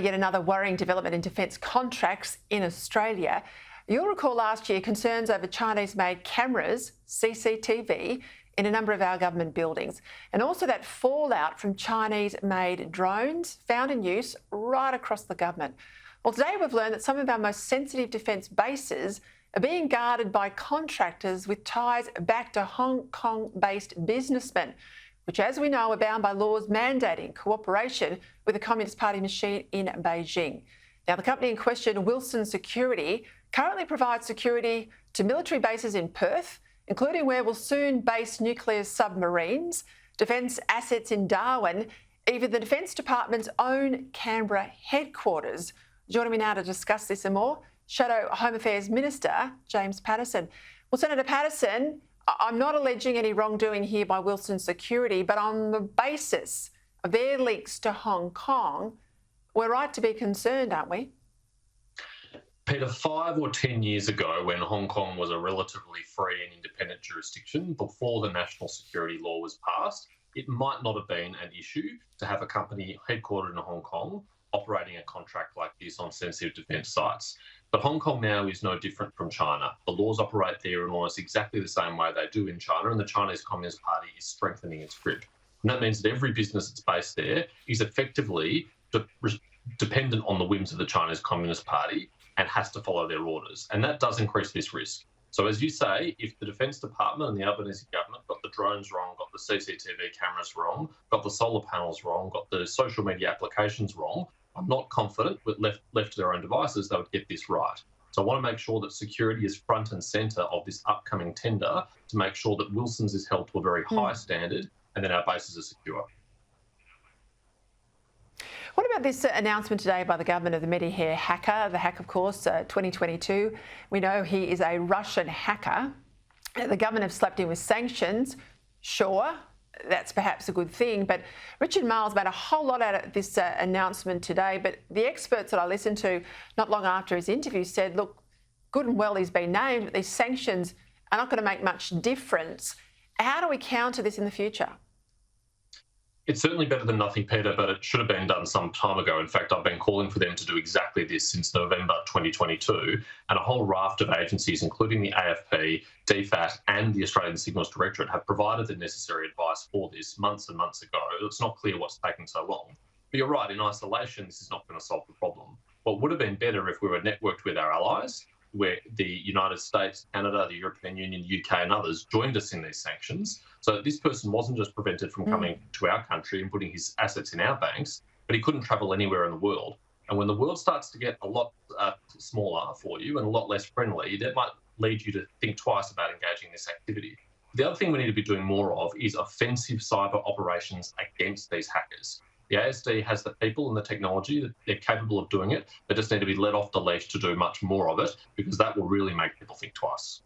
Yet another worrying development in defence contracts in Australia. You'll recall last year concerns over Chinese-made cameras, CCTV, in a number of our government buildings, and also that fallout from Chinese-made drones found in use right across the government. Well, today we've learned that some of our most sensitive defence bases are being guarded by contractors with ties back to Hong Kong-based businessmen, which, as we know, are bound by laws mandating cooperation with the Communist Party machine in Beijing. Now, the company in question, Wilson Security, currently provides security to military bases in Perth, including where will soon base nuclear submarines, defence assets in Darwin, even the Defence Department's own Canberra headquarters. Joining me now to discuss this and more, Shadow Home Affairs Minister James Patterson. Well, Senator Patterson, I'm not alleging any wrongdoing here by Wilson Security, but on the basis of their links to Hong Kong, we're right to be concerned, aren't we? Peter, 5 or 10 years ago, when Hong Kong was a relatively free and independent jurisdiction, before the national security law was passed, it might not have been an issue to have a company headquartered in Hong Kong operating a contract like this on sensitive defence sites. But Hong Kong now is no different from China. The laws operate there in almost exactly the same way they do in China, and the Chinese Communist Party is strengthening its grip. And that means that every business that's based there is effectively dependent on the whims of the Chinese Communist Party and has to follow their orders. And that does increase this risk. So as you say, if the Defence Department and the Albanese government got the drones wrong, got the CCTV cameras wrong, got the solar panels wrong, got the social media applications wrong, I'm not confident, but left to their own devices, they would get this right. So I want to make sure that security is front and centre of this upcoming tender to make sure that Wilson's is held to a very high standard and then our bases are secure. What about this announcement today by the government of the Medihair hacker? The hack, of course, 2022. We know he is a Russian hacker. The government have slapped him with sanctions. Sure, that's perhaps a good thing, but Richard Marles made a whole lot out of this announcement today, but the experts that I listened to not long after his interview said, look, good and well he's been named, but these sanctions are not going to make much difference. How do we counter this in the future? It's certainly better than nothing, Peter, but it should have been done some time ago. In fact, I've been calling for them to do exactly this since November 2022, and a whole raft of agencies, including the AFP, DFAT and the Australian Signals Directorate, have provided the necessary advice for this months and months ago. It's not clear what's taking so long. But you're right, in isolation, this is not going to solve the problem. What would have been better if we were networked with our allies, where the United States, Canada, the European Union, UK and others joined us in these sanctions, so that this person wasn't just prevented from coming to our country and putting his assets in our banks, but he couldn't travel anywhere in the world. And when the world starts to get a lot smaller for you and a lot less friendly, that might lead you to think twice about engaging in this activity. The other thing we need to be doing more of is offensive cyber operations against these hackers. The ASD has the people and the technology that they're capable of doing it. They just need to be let off the leash to do much more of it, because that will really make people think twice.